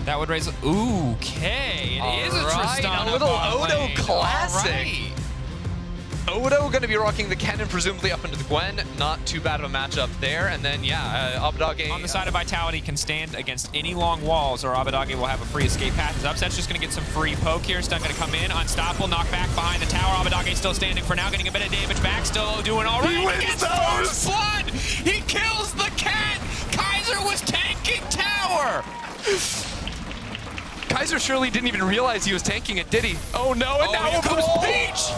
That would raise. Ooh, okay. It is a Tristana. A little bot Odo lane. classic. Alright. Odo going to be rocking the cannon, presumably up into the Gwen. Not too bad of a matchup there. And then, yeah, Abadage On the side of Vitality can stand against any long walls, or Abadage will have a free escape path. His Upset's just going to get some free poke here. Stun going to come in. Unstoppable. Knock back behind the tower. Abadage still standing for now, getting a bit of damage back. Still doing all right. He wins those! Blood! He kills the cat! Kaiser was tanking tower! Kaiser surely didn't even realize he was tanking it, did he? Oh no, and now here comes Wall. Peach!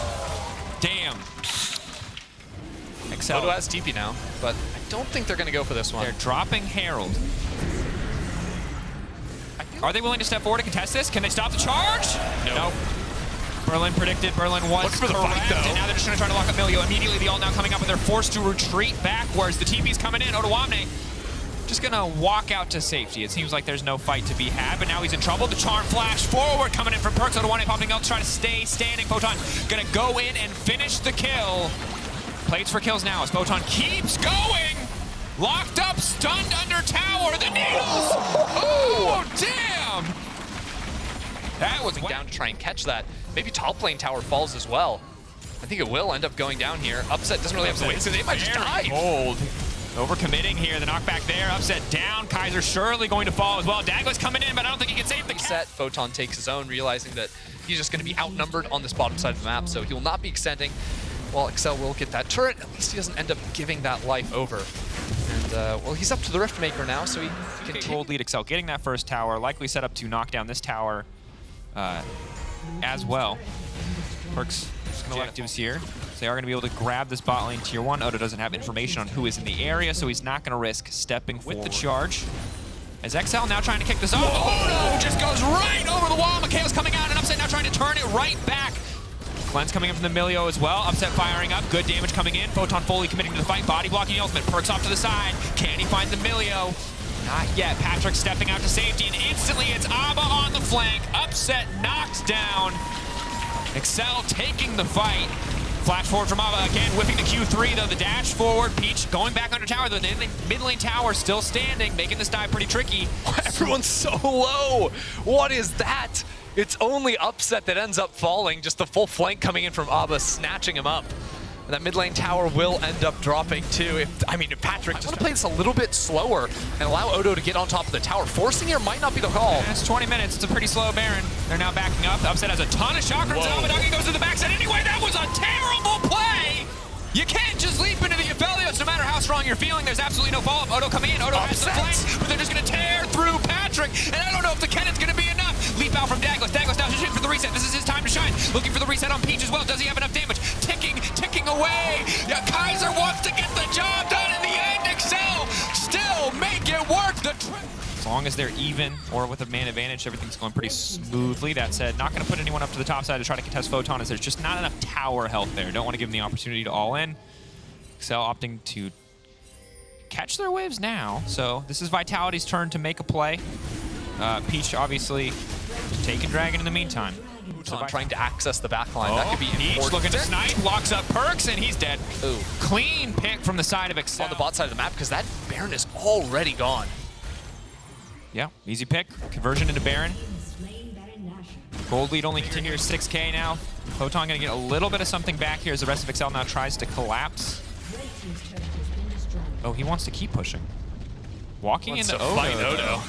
Damn. Excel. Odo has TP now, but I don't think they're going to go for this one. They're dropping Herald. Are they willing to step forward to contest this? Can they stop the charge? No. Berlin predicted. Berlin was Look for the correct, fight, though. and now they're just going to try to lock up Milio. Immediately, the ult now coming up, and they're forced to retreat backwards. The TP's coming in. Odoamne just going to walk out to safety. It seems like there's no fight to be had, but now he's in trouble. The charm flash forward coming in from Perks. Odoamne popping out, trying to stay standing. Photon going to go in and finish the kill. Plates for kills now as Photon keeps going. Locked up, stunned under tower. The needles. Oh, damn. That was down to try and catch that. Maybe top lane tower falls as well. I think it will end up going down here. Upset doesn't really have to wait, so they might just die. Cold. Overcommitting here. The knockback there. Upset down. Kaiser surely going to fall as well. Dagla's coming in, but I don't think he can save the set. Photon takes his own, realizing that he's just going to be outnumbered on this bottom side of the map, so he will not be extending. Well, Excel will get that turret. At least he doesn't end up giving that life over. And, well, he's up to the Riftmaker now, so he can Gold lead Excel, getting that first tower, likely set up to knock down this tower as well. Perks objectives here. So they are going to be able to grab this bot lane tier 1. Odo doesn't have information on who is in the area, so he's not going to risk stepping with the charge. As XL now trying to kick this off. Odo just goes right over the wall. Mikhail's coming out, and Upset now trying to turn it right back. Glenn's coming in from the Milio as well. Upset firing up. Good damage coming in. Photon fully committing to the fight. Body blocking the ultimate. Perks off to the side. Can he find the Milio? Not yet. Patrick stepping out to safety, and instantly it's Abba on the flank. Upset knocked down. Excel taking the fight. Flash forward from Abba again, whipping the Q3 though. The dash forward. Peach going back under tower. The mid lane tower still standing, making this dive pretty tricky. Everyone's so low. What is that? It's only Upset that ends up falling. Just the full flank coming in from Abba, snatching him up. And that mid lane tower will end up dropping too. If Patrick just want to play this a little bit slower and allow Odo to get on top of the tower. Forcing here might not be the call. Yeah, it's 20 minutes. It's a pretty slow Baron. They're now backing up. Upset has a ton of chakrams. Abadagi goes to the backside anyway. That was a terrible play. You can't just leap into the Aphelios no matter how strong you're feeling. There's absolutely no follow-up. Odo coming in. Odo has the flank, but they're just going to tear through Patrick. And I don't know if the cannon's going to be enough. Leap out from Daglas. Daglas now shooting for the reset. This is his time to shine. Looking for the reset on Peach as well. Does he have enough damage? Ticking away. Yeah, Kaiser wants to get the job done in the end. Excel still make it work. As long as they're even or with a man advantage, everything's going pretty smoothly. That said, not going to put anyone up to the top side to try to contest Photon, as there's just not enough tower health there. Don't want to give them the opportunity to all in. Excel opting to catch their waves now. So this is Vitality's turn to make a play. Peach obviously taking Dragon in the meantime. So trying to access the backline. That could be Peach important. looking to snipe, locks up Perks, and he's dead. Ooh. Clean pick from the side of Excel. On the bot side of the map, because that Baron is already gone. Yeah, easy pick. Conversion into Baron. Gold lead only continues 6K now. Photon going to get a little bit of something back here as the rest of Excel now tries to collapse. Oh, he wants to keep pushing. Walking into Odo.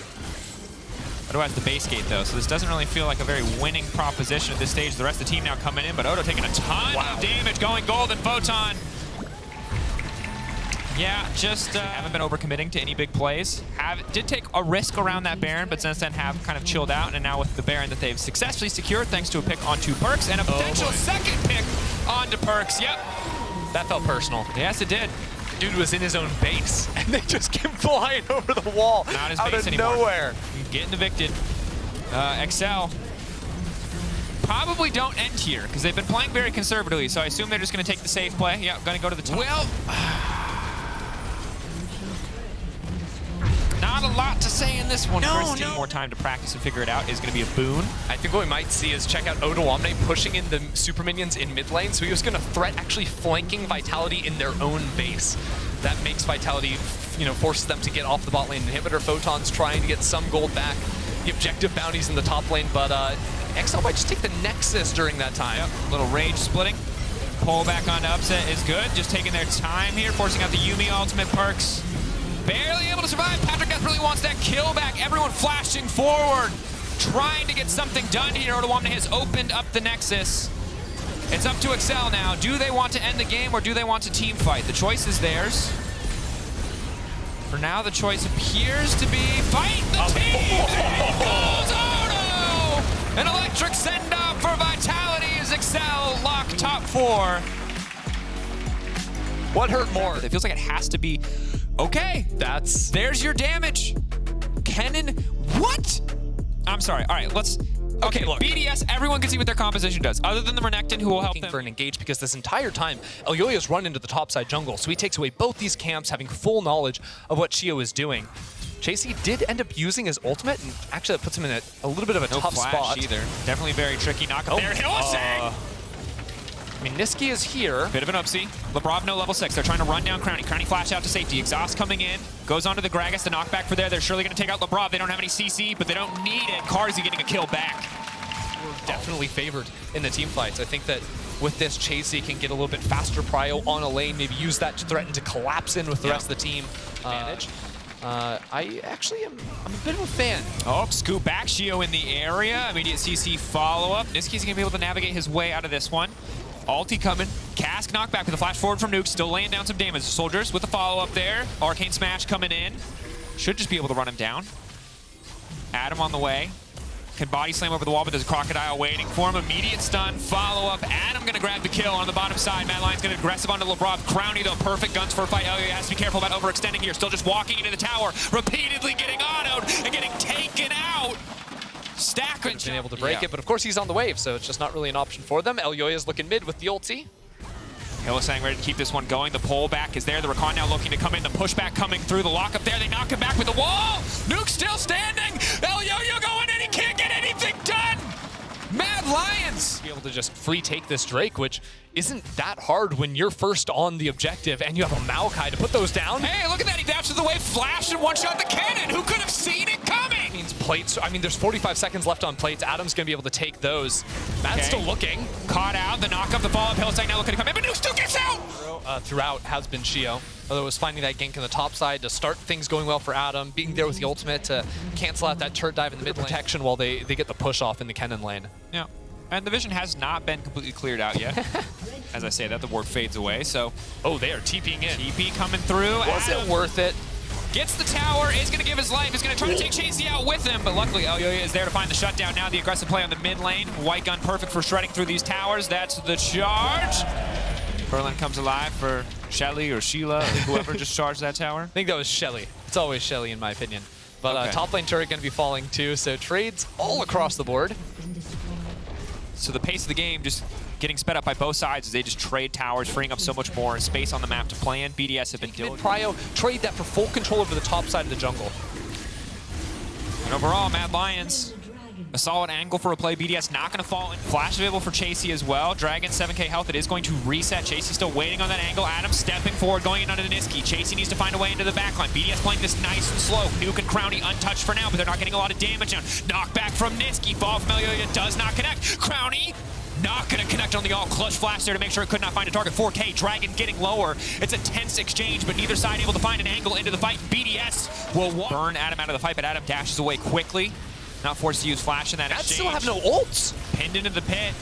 Odo has the base gate though, so this doesn't really feel like a very winning proposition at this stage. The rest of the team now coming in, but Odo taking a ton of damage, going gold and Photon. Yeah, just haven't been overcommitting to any big plays. Did take a risk around that Baron, but since then have kind of chilled out, and now with the Baron that they've successfully secured thanks to a pick onto Perks and a potential second pick onto Perks. Yep. That felt personal. Yes, it did. The dude was in his own base, and they just came flying over the wall. Not his out base of anymore. nowhere. He's getting evicted. Excel probably don't end here because they've been playing very conservatively, so I assume they're just going to take the safe play. Yeah, going to go to the top. Well, not a lot to say in this one. More time to practice and figure it out is going to be a boon. I think what we might see is check out Odoamne pushing in the super minions in mid lane, so he was going to threat actually flanking Vitality in their own base. That makes Vitality, forces them to get off the bot lane inhibitor. Photon's trying to get some gold back the objective bounties in the top lane, but XL might just take the Nexus during that time. Yep. Little rage splitting. Pull back onto Upset is good. Just taking their time here, forcing out the Yuumi ultimate perks. Barely able to survive. Patrick Death really wants that kill back. Everyone flashing forward, trying to get something done here. Ottawamna has opened up the Nexus. It's up to Excel now. Do they want to end the game or do they want to team fight? The choice is theirs. For now, the choice appears to be fight the team. It goes Otto! An electric send-off for Vitality as Excel lock top 4. What hurt more? It feels like it has to be, okay, there's your damage. Kennen, what? I'm sorry, all right, let's, okay, look. BDS, everyone can see what their composition does, other than the Renekton, who will help them. For an engage, because this entire time, Elyoya's run into the topside jungle, so he takes away both these camps, having full knowledge of what Shio is doing. Chasey did end up using his ultimate, and actually that puts him in a little bit of a tough spot. Either. Definitely very tricky. Knock up there. Hillsang! I mean, Niski is here. Bit of an upsie. Lebrov no level 6. They're trying to run down Crownie. Crownie flash out to safety. Exhaust coming in. Goes onto the Gragas. The knockback for there. They're surely going to take out Lebrov. They don't have any CC, but they don't need it. Carzzy getting a kill back. We're definitely favored in the team fights. I think that with this, Chasey can get a little bit faster prio on a lane, maybe use that to threaten to collapse in with the rest of the team. Advantage. I actually I'm a bit of a fan. Oh, scoop back. Shio in the area. Immediate CC follow-up. Niski's going to be able to navigate his way out of this one. Ulti coming. Cask knockback with a flash forward from Nuke. Still laying down some damage. Soldiers with the follow-up there. Arcane Smash coming in. Should just be able to run him down. Adam on the way. Can body slam over the wall, but there's a Crocodile waiting for him. Immediate stun. Follow-up. Adam going to grab the kill on the bottom side. Mad Lion's going to aggressive onto Lebrov. Crownie, though, perfect guns for a fight. Elyoya has to be careful about overextending here. Still just walking into the tower. Repeatedly getting autoed and getting taken out. Stacking. Been able to break it, but of course he's on the wave, so it's just not really an option for them. Elyoya's looking mid with the ulti. Hillsang ready to keep this one going. The pull back is there. The Rakan now looking to come in. The pushback coming through. The lock up there. They knock him back with the wall. Nuke still standing. Elyoya going in. He can't get anything done. Mad Lions. Be able to just free take this Drake, which isn't that hard when you're first on the objective and you have a Maokai to put those down. Hey, look at that. He dashes away, flash, and one-shot the cannon. Who could have seen it coming? Means plates. I mean, there's 45 seconds left on plates. Adam's going to be able to take those. Mad's still looking. Caught out. The knock up, the follow-up. Hillsang now looking to come in, but Nuke still gets out. Throughout has been Shio. Although it was finding that gank on the top side to start things going well for Adam, being there with the ultimate to cancel out that turret dive in the mid protection while they get the push off in the Kennen lane. Yeah. And the vision has not been completely cleared out yet. As I say that, the ward fades away, so... Oh, they are TPing in. TP coming through. Was it worth it? Gets the tower, is going to give his life, is going to try to take Chasey out with him, but luckily Elyoya is there to find the shutdown. Now the aggressive play on the mid lane. White gun perfect for shredding through these towers. That's the charge. Berlin comes alive for Shelly or Sheila, whoever just charged that tower. I think that was Shelly. It's always Shelly in my opinion. But top lane turret going to be falling too, so trades all across the board. So the pace of the game just getting sped up by both sides as they just trade towers, freeing up so much more space on the map to play in. BDS have been doing. Prio trade that for full control over the top side of the jungle. And overall, Mad Lions, a solid angle for a play. BDS not going to fall in. Flash available for Chasey as well. Dragon 7k health. It is going to reset. Chasey still waiting on that angle. Adam stepping forward, going in under the Niski. Chasey needs to find a way into the backline. BDS playing this nice and slow. Nuke and Crownie untouched for now, but they're not getting a lot of damage down. Knockback from Niski. Fall from Elyoya does not connect. Crownie not going to connect on the all clutch flash there to make sure it could not find a target. 4K, Dragon getting lower. It's a tense exchange, but neither side able to find an angle into the fight. BDS will burn Adam out of the fight, but Adam dashes away quickly. Not forced to use flash in that exchange. Still have no ults. Pinned into the pit.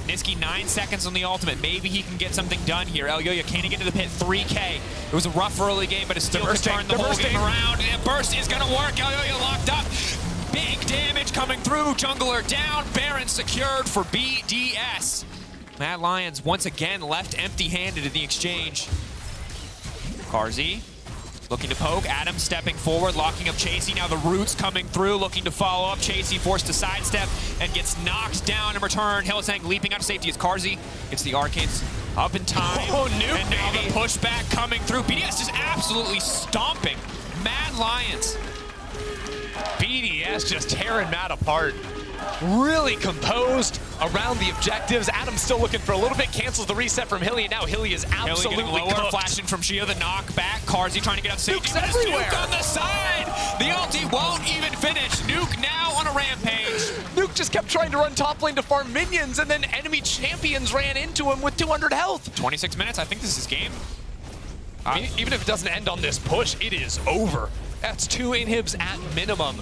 Niski 9 seconds on the ultimate. Maybe he can get something done here. Elyoya can't get to the pit. 3K. It was a rough early game, but it still could turn the whole game around. And burst is going to work. Elyoya locked up. Big damage coming through. Jungler down. Baron secured for BDS. Mad Lions once again left empty-handed in the exchange. Carzzy looking to poke. Adam stepping forward, locking up Chasey. Now the roots coming through, looking to follow up. Chasey forced to sidestep and gets knocked down in return. Hillsang leaping out of safety as Carzzy gets the arcades up in time. Oh, Nuke, and now the pushback coming through. BDS is absolutely stomping Mad Lions. BDS just tearing Matt apart. Really composed around the objectives. Adam's still looking for a little bit, cancels the reset from Hilly, and now Hilly is absolutely cooked. Flashing from Shio, the knockback. Carzzy trying to get out safety. Nuke's everywhere. Nuke on the side. The ulti won't even finish. Nuke now on a just kept trying to run top lane to farm minions, and then enemy champions ran into him with 200 health. 26 minutes, I think this is game. I mean, even if it doesn't end on this push, it is over. That's 2 inhibs at minimum.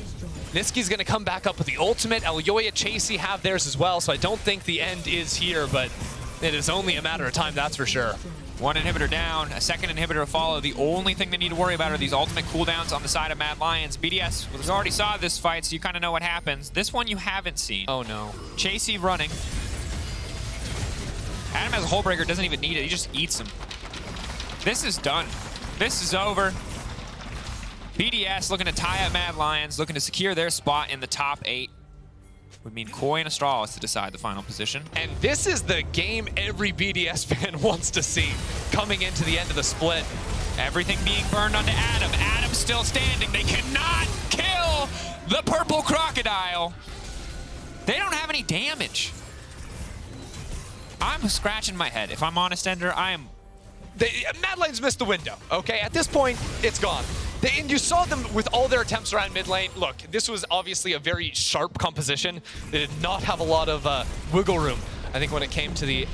Niski's gonna come back up with the ultimate. Elyoya, Chasey have theirs as well, so I don't think the end is here, but it is only a matter of time, that's for sure. 1 inhibitor down, a 2nd inhibitor to follow. The only thing they need to worry about are these ultimate cooldowns on the side of Mad Lions. BDS we already saw this fight, so you kind of know what happens. This one you haven't seen. Oh no. Chasey running. Adam has a hull breaker, doesn't even need it. He just eats him. This is done. This is over. BDS looking to tie up Mad Lions, looking to secure their spot in the top 8. Would mean Koi and Astralis to decide the final position. And this is the game every BDS fan wants to see coming into the end of the split. Everything being burned onto Adam. Adam's still standing. They cannot kill the purple crocodile. They don't have any damage. I'm scratching my head. If I'm honest, Ender, I am... Mad Lions missed the window, okay? At this point, it's gone. And you saw them with all their attempts around mid lane. Look, this was obviously a very sharp composition. They did not have a lot of wiggle room, I think, when it came to the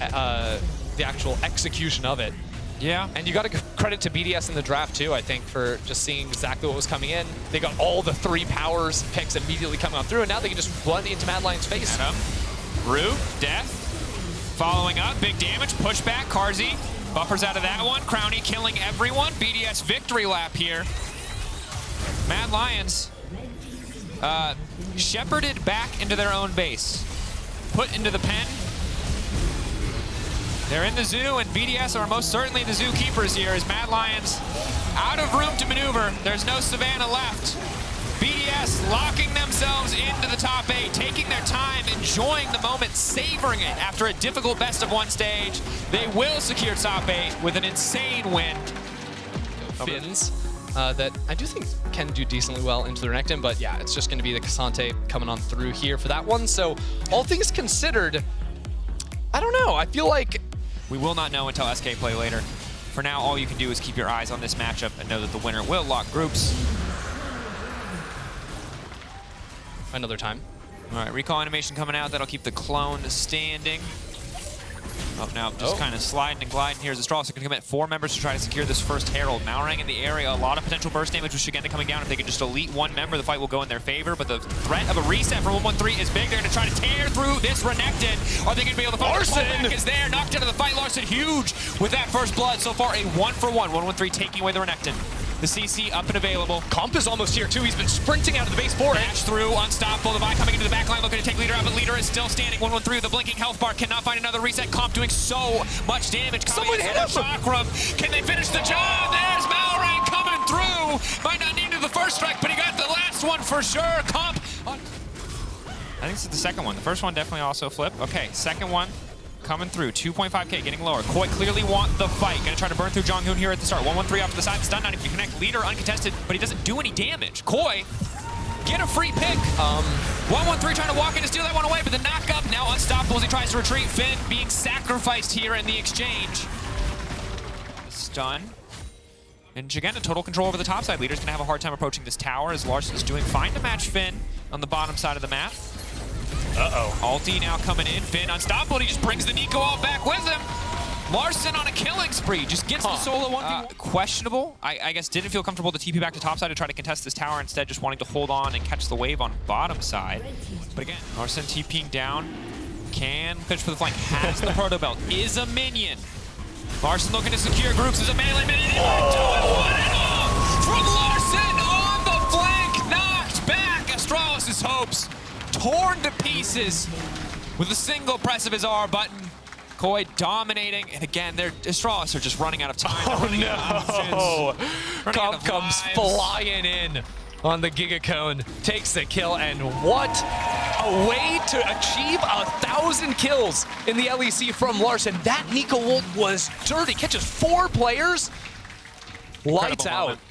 actual execution of it. Yeah. And you got to give credit to BDS in the draft, too, I think, for just seeing exactly what was coming in. They got all the 3 powers picks immediately coming on through, and now they can just run into Mad Lions' face. Adam, Root, Death, following up, big damage, pushback, Carzzy. Buffers out of that one. Crowny killing everyone. BDS victory lap here. Mad Lions shepherded back into their own base. Put into the pen. They're in the zoo, and BDS are most certainly the zookeepers here as Mad Lions out of room to maneuver. There's no Savannah left. BDS locking themselves into the top 8, taking their time, enjoying the moment, savoring it after a difficult best-of-1 stage. They will secure top 8 with an insane win. Finns that I do think can do decently well into the Renekton, but yeah, it's just going to be the K'Sante coming on through here for that one. So all things considered, I don't know. I feel like... We will not know until SK play later. For now, all you can do is keep your eyes on this matchup and know that the winner will lock groups. Another time. All right, recall animation coming out. That'll keep the clone standing. Up now, just kind of sliding and gliding. Here's Astralis. They're going to commit 4 members to try to secure this first Herald. Malrang in the area. A lot of potential burst damage with Shigenda coming down. If they can just elite 1 member, the fight will go in their favor. But the threat of a reset from 113 is big. They're going to try to tear through this Renekton. Are they going to be able to fight? Larson is there. Knocked out of the fight. Larson huge with that first blood. So far, a 1-for-1. 113 taking away the Renekton. The CC up and available. Comp is almost here, too. He's been sprinting out of the base for it. Dash through, unstoppable. The Vi coming into the backline, looking to take leader out, but leader is still standing. 113 with the blinking health bar. Cannot find another reset. Comp doing so much damage. Someone hit him! Chakram. Can they finish the job? There's Malrang coming through. Might not need to the first strike, but he got the last one for sure. Comp. I think this is the second one. The first one definitely also flipped. Okay, second one. Coming through, 2.5k, getting lower. Koi clearly want the fight. Gonna try to burn through Jonghoon here at the start. 113 off to the side, stun, not even to connect. Leader uncontested, but he doesn't do any damage. Koi, get a free pick. 113 trying to walk in to steal that one away, but the knock up now unstoppable as he tries to retreat. Finn being sacrificed here in the exchange. Stun. And Shigenda, total control over the top side. Leader's gonna have a hard time approaching this tower as Larson is doing fine to match Finn on the bottom side of the map. Alti now coming in. Finn unstoppable. He just brings the Nico all back with him. Larson on a killing spree. Just gets the solo 1v1. Questionable. I guess didn't feel comfortable to TP back to top side to try to contest this tower. Instead, just wanting to hold on and catch the wave on bottom side. But again, Larson TPing down. Can pitch for the flank. Has the proto belt. Is a minion. Larson looking to secure groups as a melee minion. From Larson on the flank. Knocked back Astralis' hopes. Torn to pieces with a single press of his R button. Koi dominating, and again, Astralis are just running out of time. Oh no! Comp comes flying in on the Gigacone, takes the kill, and what a way to achieve 1,000 kills in the LEC from Larson. That Nico ult was dirty, catches 4 players, lights out. Moment.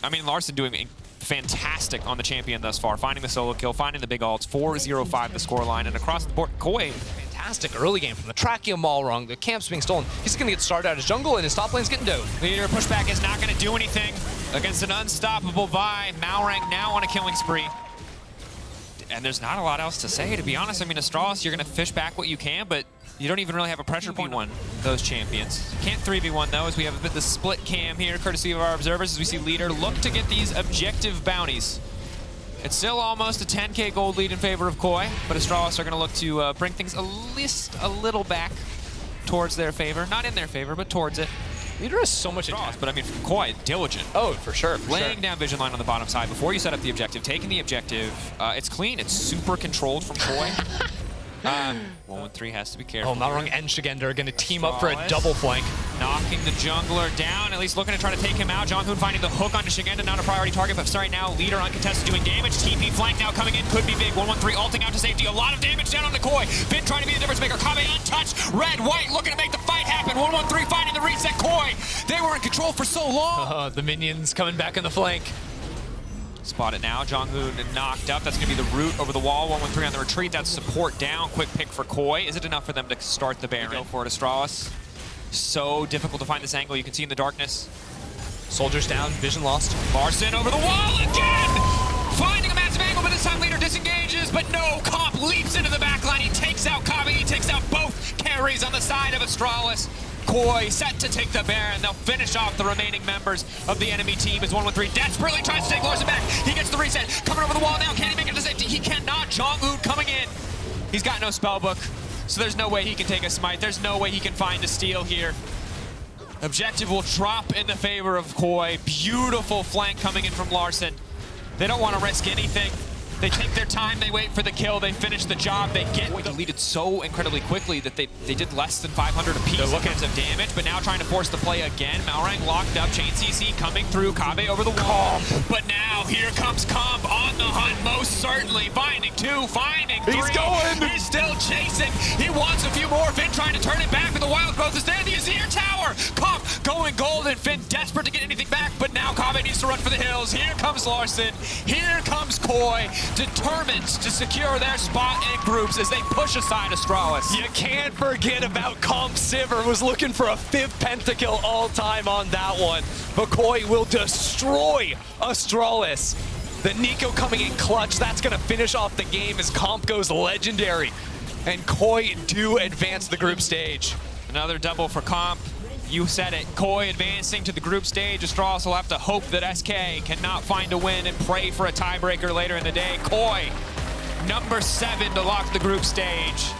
I mean, Larson doing fantastic on the champion thus far, finding the solo kill, finding the big ults, 4-0-5 the scoreline, and across the board, Koi. Fantastic early game from the Trachea Maul wrong, the camp's being stolen. He's gonna get started out his jungle and his top lane's getting dove. Leader pushback is not gonna do anything against an unstoppable Vi. Malrang now on a killing spree. And there's not a lot else to say, to be honest. I mean, Astralis, you're going to fish back what you can, but you don't even really have a pressure point on those champions. Can't 3v1 though, as we have a bit of the split cam here, courtesy of our observers, as we see Leader look to get these objective bounties. It's still almost a 10k gold lead in favor of Koi, but Astralis are going to look to bring things at least a little back towards their favor. Not in their favor, but towards it. Leader has so much attack. But I mean, Koi, diligent. Oh, for sure. Laying down vision line on the bottom side before you set up the objective, taking the objective. It's clean. It's super controlled from Koi. 113 has to be careful. Oh, Malrung and Shigender are going to team up for a double flank. Knocking the jungler down, at least looking to try to take him out. Jonghoon finding the hook onto Shigender, not a priority target, but right now, Leader uncontested doing damage. TP flank now coming in, could be big. 113 ulting out to safety. A lot of damage down on the Koi. Finn trying to be the difference maker. Kabe untouched. Red, white, looking to make the fight happen. 113 finding the reset. Koi, they were in control for so long. The minions coming back on the flank. Spot it now. Jonghoon knocked up. That's going to be the root over the wall. 113 on the retreat. That's support down. Quick pick for Koi. Is it enough for them to start the Baron? Go for it, Astralis. So difficult to find this angle. You can see in the darkness. Soldiers down. Vision lost. Larson over the wall again! Finding a massive angle, but this time Leader disengages. But no, Comp leaps into the backline. He takes out Kabe. He takes out both carries on the side of Astralis. Koi set to take the Baron. They'll finish off the remaining members of the enemy team as 113 desperately tries to take Larson back. He gets the reset. Coming over the wall now. Can he make it to safety? He cannot. Jonghoon coming in. He's got no spellbook, so there's no way he can take a smite. There's no way he can find a steal here. Objective will drop in the favor of Koi. Beautiful flank coming in from Larson. They don't want to risk anything. They take their time, they wait for the kill, they finish the job, they get deleted so incredibly quickly that they did less than 500 apiece in terms of damage, but now trying to force the play again. Malrang locked up, Chain CC coming through, Kabe over the wall. But now here comes Comp on the hunt, most certainly. Finding two, finding three. He's going! He's still chasing. He wants a few more. Finn trying to turn it back, but the wild growth is there. The Azir Tower! Comp going gold, and Finn desperate to get anything back, but now Kabe needs to run for the hills. Here comes Larson. Here comes Koi, determined to secure their spot in groups as they push aside Astralis. You can't forget about Comp Sivir, was looking for a 5th pentakill all time on that one. But Koi will destroy Astralis. The Nico coming in clutch, that's gonna finish off the game as Comp goes legendary. And Koi do advance the group stage. Another double for Comp. You said it, Koi advancing to the group stage. Astralis will have to hope that SK cannot find a win and pray for a tiebreaker later in the day. Koi, number 7 to lock the group stage.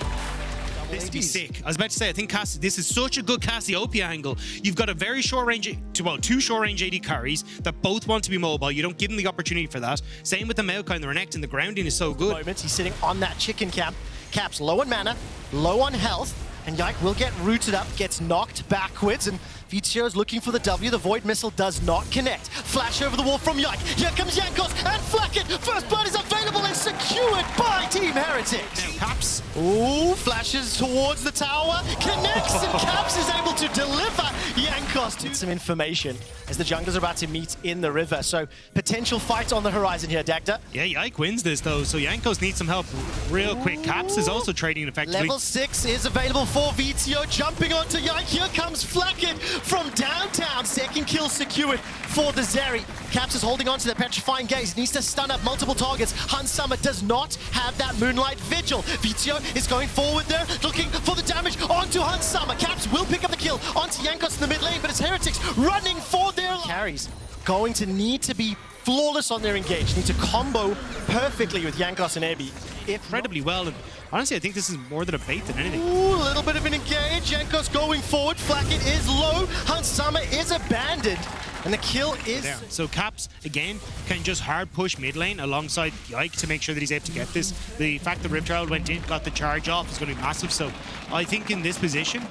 This would be sick. I was about to say, I think this is such a good Cassiopeia angle. You've got a very short range, well, 2 short range AD carries that both want to be mobile. You don't give them the opportunity for that. Same with the Maokai and the Renekton. The grounding is so good. Moments, he's sitting on that chicken cap. Cap's low on mana, low on health, and Yike will get rooted up, gets knocked backwards, and Vizio's looking for the W. The Void Missile does not connect. Flash over the wall from Yike. Here comes Jankos and Flacket. First blood is available and secured by Team Heretics. Now Caps. Ooh, flashes towards the tower, connects, and Caps is able to deliver Jankos to some information as the junglers are about to meet in the river. So potential fight on the horizon here, Dagda. Yeah, Yike wins this though, so Jankos needs some help real quick. Caps is also trading effectively. Level 6 is available for Vizio, jumping onto Yike. Here comes Flacket from downtown. Second kill secured for the Zeri. Caps is holding on to the petrifying gaze. Needs to stun up multiple targets. Hans Summer does not have that Moonlight Vigil. Vizio is going forward there, looking for the damage onto Hans Summer. Caps will pick up the kill onto Jankos in the mid lane, but it's Heretics running for their carries. Going to need to be flawless on their engage. Need to combo perfectly with Jankos and Ebi. Incredibly well, and honestly, I think this is more than a bait than anything. Ooh, a little bit of an engage. Jankos going forward. Flacket is low. Hans Summer is abandoned. And the kill is... There. So Caps, again, can just hard push mid lane alongside Yike to make sure that he's able to get this. The fact that Ripchild went in, got the charge off is going to be massive. So I think in this position,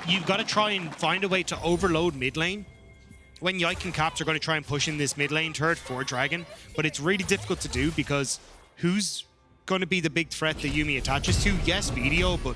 you've got to try and find a way to overload mid lane when Yike and Caps are going to try and push in this mid lane turret for Dragon. But it's really difficult to do because who's going to be the big threat that Yuumi attaches to? Yes, Video, but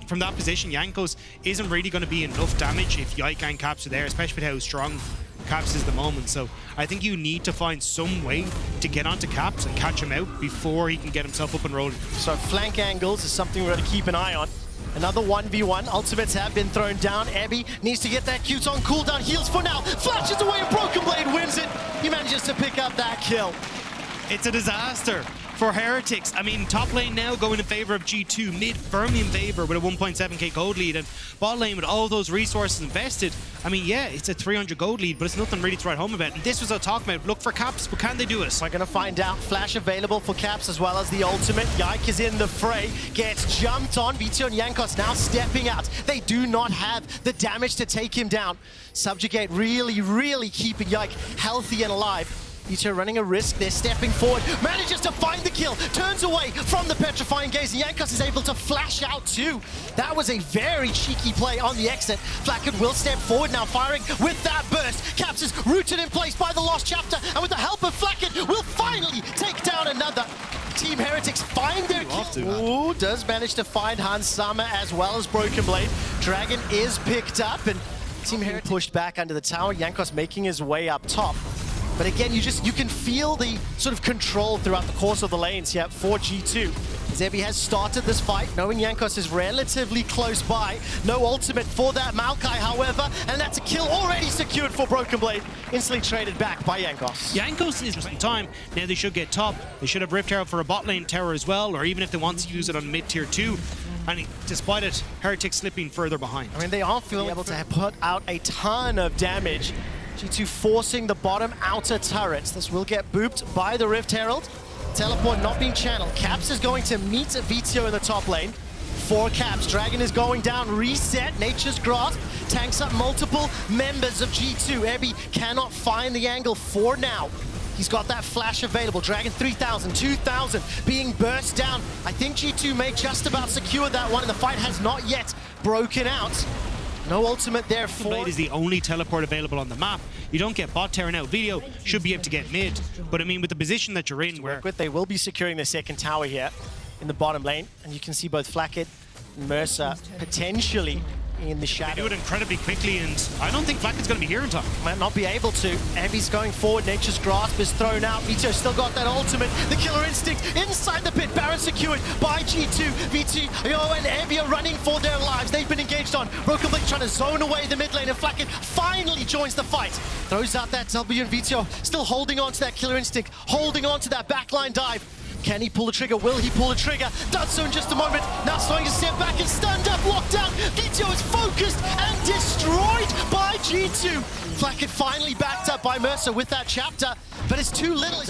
from that position, Jankos isn't really going to be enough damage if Yike and Caps are there, especially with how strong Caps is at the moment. So I think you need to find some way to get onto Caps and catch him out before he can get himself up and rolling. So flank angles is something we're going to keep an eye on. Another 1v1. Ultimates have been thrown down. Ebi needs to get that Qt on cooldown. Heals for now. Flashes away and Broken Blade wins it. He manages to pick up that kill. It's a disaster for Heretics. I mean, top lane now going in favor of G2, mid firmly in favor with a 1.7k gold lead, and bot lane with all those resources invested. I mean, yeah, it's a 300 gold lead, but it's nothing really to write home about. And this was our talk about. Look for Caps, but can they do it? We're going to find out. Flash available for Caps as well as the ultimate. Yike is in the fray, gets jumped on. Vito and Jankos now stepping out. They do not have the damage to take him down. Subjugate really keeping Yike healthy and alive. Vito running a risk, they're stepping forward, manages to find the kill, turns away from the petrifying gaze, and Jankos is able to flash out too. That was a very cheeky play on the exit. Flacket will step forward now, firing with that burst. Caps is rooted in place by the Lost Chapter, and with the help of Flacket, will finally take down another. Team Heretics find their kill. Ooh, does manage to find Hans Sama as well as Broken Blade. Dragon is picked up, and Team Heretics pushed back under the tower. Jankos making his way up top. But again, you can feel the sort of control throughout the course of the lanes here for G2. Zebi has started this fight, knowing Jankos is relatively close by. No ultimate for that Maokai, however, and that's a kill already secured for Broken Blade. Instantly traded back by Jankos. Jankos is some time. Now they should get top. They should have Rift Tower for a bot lane tower as well, or even if they want to use it on mid-tier 2. And despite it, Heretics slipping further behind. I mean, they are feeling able to put out a ton of damage. G2 forcing the bottom outer turrets. This will get booped by the Rift Herald. Teleport not being channeled. Caps is going to meet Vizio in the top lane. For Caps, Dragon is going down, reset, Nature's Grasp, tanks up multiple members of G2. Ebby cannot find the angle for now. He's got that flash available. Dragon 3,000, 2,000 being burst down. I think G2 may just about secure that one, and the fight has not yet broken out. No ultimate there for... Blade is the only teleport available on the map. You don't get bot terror now. Video should be able to get mid. But I mean, with the position that you're in, where... They will be securing the second tower here in the bottom lane. And you can see both Flacket and Mercer potentially in the shadow. They do it incredibly quickly, and I don't think Flacket's going to be here in time. Might not be able to. Evie's going forward. Nature's Grasp is thrown out. Vito still got that ultimate. The Killer Instinct inside the pit. Baron secured by G2. Vito and Evie are running for their lives. They've been engaged on. Broken Blade trying to zone away the mid lane, and Flacket finally joins the fight. Throws out that W, and Vito still holding on to that Killer Instinct, holding on to that backline dive. Can he pull the trigger? Will he pull the trigger? Does so in just a moment. Now starting to step back and stand up, locked down. Vito is focused and destroyed by G2. Flacket finally backed up by Mercer with that chapter, but it's too little.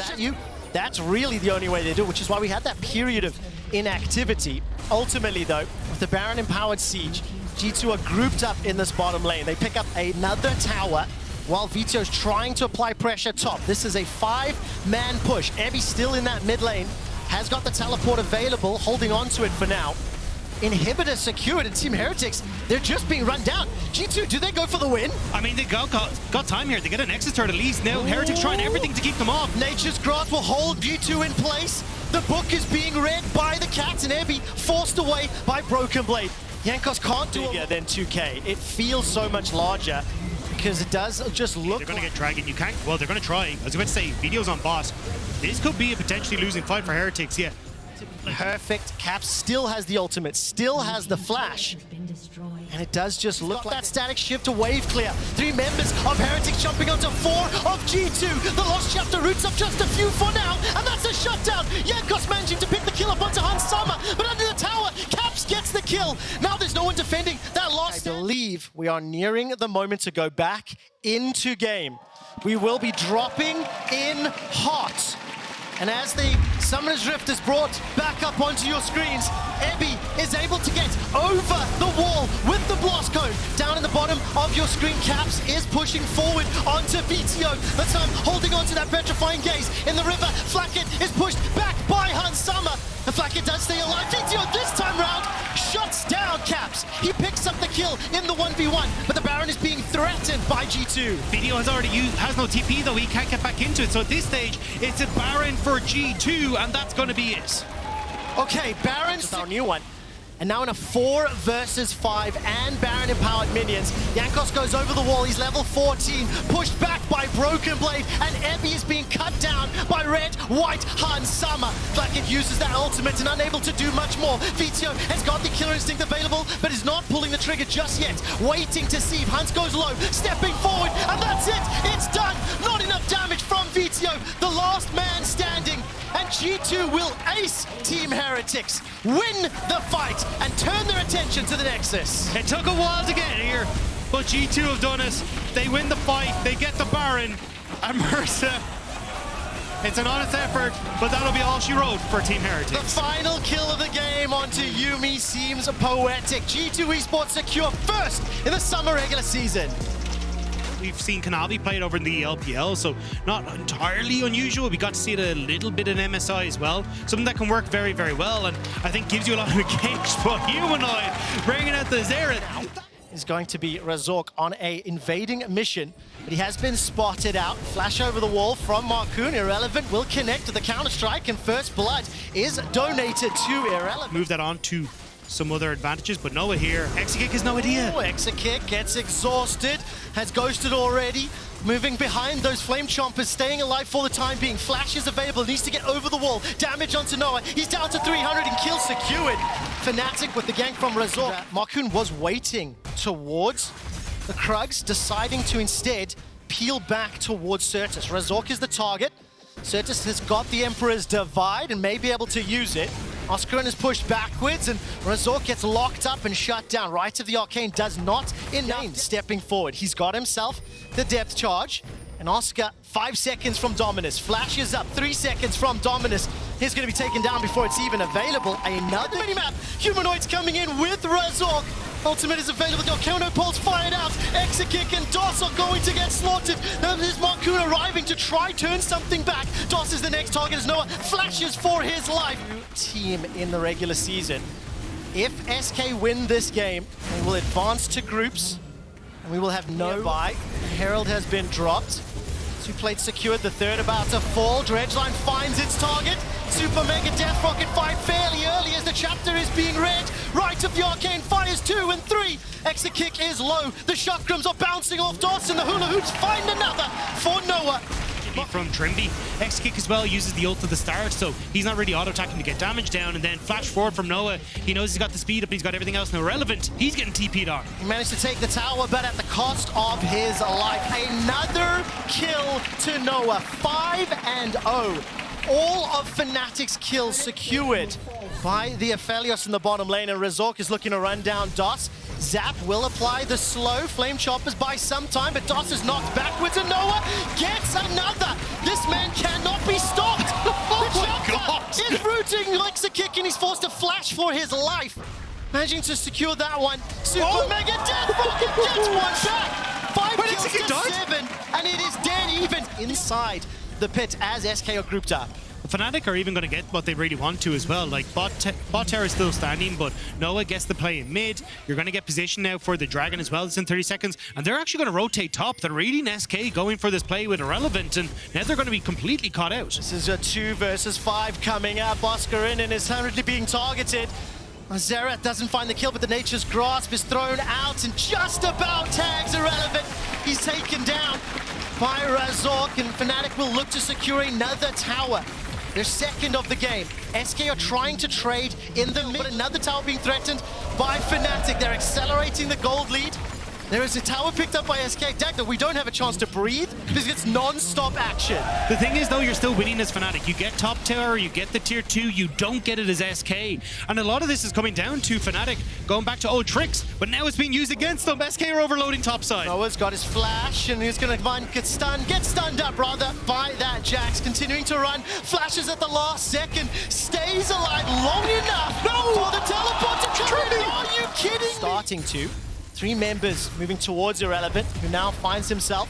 That's really the only way they do it, which is why we had that period of inactivity. Ultimately, though, with the Baron empowered siege, G2 are grouped up in this bottom lane. They pick up another tower, while Vito's trying to apply pressure top. This is a 5-man push. Ebby still in that mid lane, has got the teleport available, holding on to it for now. Inhibitor secured, and Team Heretics, they're just being run down. G2, do they go for the win? I mean, they got time here. They get an Nexus turret at least. Now Heretics trying everything to keep them off. Nature's Grasp will hold G2 in place. The book is being read by the Cats, and Ebby forced away by Broken Blade. Jankos can't do bigger than 2K. It feels so much larger, because it does just look They're going to get Dragon. You can't... Well, they're going to try. I was about to say, Video's on boss. This could be a potentially losing fight for Heretics, yeah. Perfect. Caps still has the ultimate, still has the flash. And it does just look like that static shift to wave clear. 3 members of Heretics jumping onto 4 of G2. The Lost Chapter roots up just a few for now, and that's a shutdown. Jankos managing to pick the kill up onto Hans Sama, but under the tower, Caps gets the kill. Now there's no one defending that lost. I believe we are nearing the moment to go back into game. We will be dropping in hot. And as the Summoner's Rift is brought back up onto your screens, Ebby is able to get over the wall with the Blast Cone. Down in the bottom of your screen, Caps is pushing forward onto Vizio. That's holding onto that petrifying gaze in the river. Flacket is pushed back by Hans Sama. The Flacket does stay alive. Vizio this time round shuts down Caps. He picks up the kill in the 1v1, but the Baron is being threatened by G2. Video has already has no TP though. He can't get back into it. So at this stage, it's a Baron for G2, and that's going to be it. Okay, Baron's our new one. And now in a 4 versus 5 and Baron empowered minions, Jankos goes over the wall. He's level 14, pushed back by Broken Blade, and Ebby is being cut down by red, white Hans Sama. Flacket uses that ultimate and unable to do much more. Vizio has got the Killer Instinct available, but is not pulling the trigger just yet. Waiting to see if Hans goes low, stepping forward, and that's it. It's done. Not enough damage from Vizio. The last man standing. and G2 will ace Team Heretics, win the fight, and turn their attention to the Nexus. It took a while to get here, but G2 have done it. They win the fight, they get the Baron, and Mersa. It's an honest effort, but that'll be all she wrote for Team Heretics. The final kill of the game onto Yuumi seems poetic. G2 Esports secure first in the summer regular season. We've seen Kanavi played over in the LPL, so not entirely unusual. We got to see it a little bit in MSI as well. Something that can work very, very well, and I think gives you a lot of engagement. But Humanoid bringing out the Xerath. Is going to be Razork on a invading mission, but he has been spotted out. Flash over the wall from Marcoon. Irrelevant will connect to the counter-strike, and First Blood is donated to Irrelevant. Move that on to some other advantages, but Noah here. Exekick has no idea. Oh, Exekick gets exhausted, has ghosted already. Moving behind those Flame Chompers, staying alive for the time being. Flash is available, needs to get over the wall. Damage onto Noah, he's down to 300 and kill secured. Fnatic with the gank from Razork. Marcoon was waiting towards the Krugs, deciding to instead peel back towards Certus. Razork is the target. Certus has got the Emperor's Divide and may be able to use it. Oscarin is pushed backwards and Razork gets locked up and shut down. Right of the Arcane does not enough. Stepping forward, he's got himself the depth charge. And Oscar, 5 seconds from Dominus. Flashes up, 3 seconds from Dominus. He's going to be taken down before it's even available. Another minimap. Humanoids coming in with Razork. Ultimate is available. The Counter Pulse fired out. Exekick and DOS are going to get slaughtered. There's Marcoon arriving to try turn something back. DOS is the next target as Noah flashes for his life. Team in the regular season. If SK win this game, they will advance to groups. And we will have no buy. Herald has been dropped. 2 plates secured, the third about to fall. Dredgeline finds its target. Super Mega Death Rocket fired fairly early as the chapter is being read. Right of the Arcane fires 2 and 3. Exekick is low. The chakrams are bouncing off DOS and the hula hoops find another for Noah. From Trimby. Exekick as well uses the ult at the start, so he's not really auto-attacking to get damage down, and then flash forward from Noah. He knows he's got the speed up, he's got everything else now relevant. He's getting TP'd on. He managed to take the tower, but at the cost of his life. Another kill to Noah, 5-0. All of Fnatic's kills secured by the Aphelios in the bottom lane, and Razork is looking to run down DOS. Zap will apply the slow. Flame Choppers buy some time, but DOS is knocked backwards, and Noah gets another. This man cannot be stopped. The chopper is rooting Exekick, and he's forced to flash for his life. Managing to secure that one. Super Mega Death Rocket gets one back. 5 kills to 7, and it is dead even inside the pit as SK are grouped up. Fnatic are even going to get what they really want to as well. Like, bot tower is still standing, but Noah gets the play in mid. You're going to get position now for the Dragon as well. It's in 30 seconds, and they're actually going to rotate top. They're reading SK going for this play with Irrelevant, and now they're going to be completely caught out. This is a 2 versus 5 coming up. Oscarin is currently being targeted. Xerath doesn't find the kill, but the Nature's Grasp is thrown out and just about tags Irrelevant. He's taken down by Razork, and Fnatic will look to secure another tower. They're second of the game. SK are trying to trade in the mid, but another tower being threatened by Fnatic. They're accelerating the gold lead. There is a tower picked up by SK. Dagda, we don't have a chance to breathe because it's non-stop action. The thing is, though, you're still winning as Fnatic. You get top tower, you get the tier 2, you don't get it as SK. And a lot of this is coming down to Fnatic going back to old tricks, but now it's being used against them. SK are overloading topside. Noah's got his flash, and he's going to get stunned up rather by that Jax. Continuing to run, flashes at the last second, stays alive long enough for the teleport to come in. Are you kidding me? Starting to. 3 members moving towards Irrelevant, who now finds himself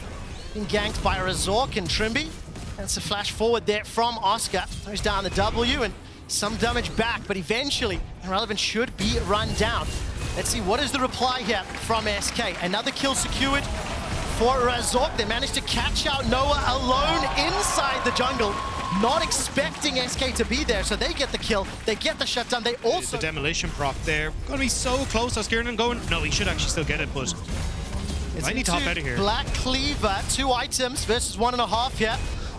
being ganked by Razork and Trimby. That's a flash forward there from Oscar. Throws down the W and some damage back, but eventually Irrelevant should be run down. Let's see, what is the reply here from SK? Another kill secured for Razork. They managed to catch out Noah alone inside the jungle. Not expecting SK to be there, so they get the kill, they get the shutdown, they also... The demolition proc there. Gonna be so close. Oscarin going... No, he should actually still get it, but... It's I need top out of here. Black Cleaver, 2 items versus 1.5 here.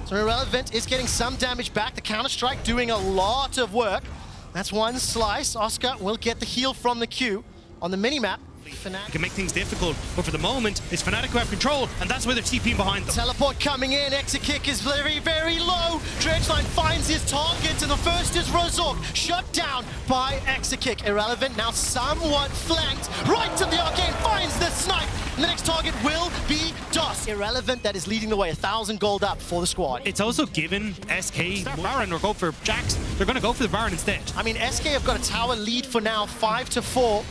So Irrelevant is getting some damage back. The Counter-Strike doing a lot of work. That's one slice. Oscar will get the heal from the Q. On the minimap, It can make things difficult, but for the moment, it's Fnatic who have control, and that's why they're TPing behind them. Teleport coming in, Exekick is very, very low. Dredgeline finds his target, and the first is Rozork, shut down by Exekick. Irrelevant now somewhat flanked, right to the arcane, finds the snipe. And the next target will be DOS. Irrelevant that is leading the way, 1,000 gold up for the squad. It's also given SK Baron or go for Jax. They're going to go for the Baron instead. I mean, SK have got a tower lead for now, 5-4.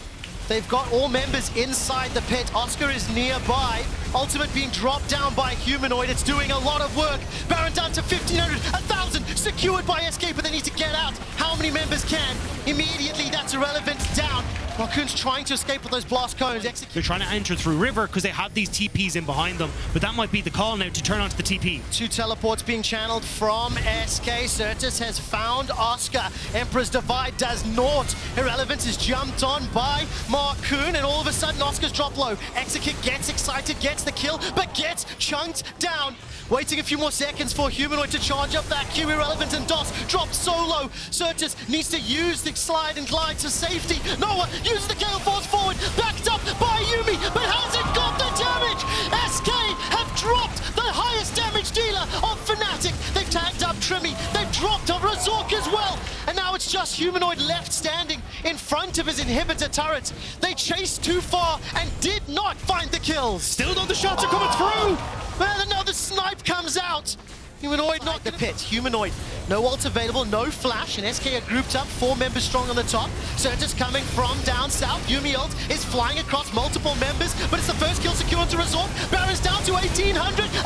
They've got all members inside the pit. Oscar is nearby. Ultimate being dropped down by Humanoid. It's doing a lot of work. Baron down to 1,500, 1,000, secured by SK, but they need to get out. How many members can? Immediately, that's Irrelevant down. Raccoon's trying to escape with those blast cones. They're trying to enter through River because they have these TPs in behind them, but that might be the call now to turn onto the TP. 2 teleports being channeled from SK. Certus has found Oscar. Emperor's Divide does naught. Irrelevant is jumped on by Marcoon, and all of a sudden Oscar's dropped low. Exekick gets excited, gets the kill, but gets chunked down. Waiting a few more seconds for Humanoid to charge up that Q. Irrelevant and DOS dropped so low. Certus needs to use the slide and glide to safety. Noah uses the Gale Force forward, backed up by Yumi, but hasn't got the damage. SK have dropped the highest damage dealer of Fnatic. They've tagged up Trimmy, they've dropped on Razork as well. And now it's just Humanoid left standing in front of his inhibitor turret. They chased too far and did not find the kills. Still though, the shots are coming through. Well, another snipe comes out. Humanoid not the pit. Humanoid, no ult available, no flash, and SK are grouped up, 4 members strong on the top. Certus coming from down south. Yumi ult is flying across multiple members, but it's the first kill secured onto Resort. Baron's down to 1,800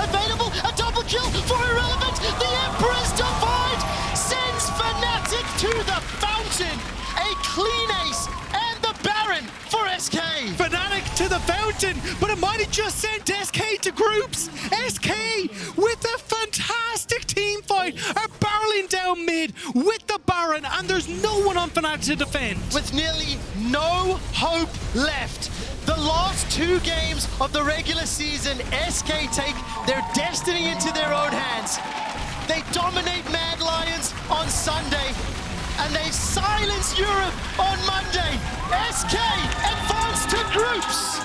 available. A double kill for Irrelevant. The Emperor's Divide sends Fnatic to the fountain. A clean ace and the Baron for SK. Fnatic to the fountain, but it might have just sent SK to groups. SK with a fantastic team fight are barreling down mid with the Baron, and there's no one on Fnatic to defend. With nearly no hope left. The last 2 games of the regular season, SK take their destiny into their own hands. They dominate Mad Lions on Sunday, and they silence Europe on Monday. SK advance to groups.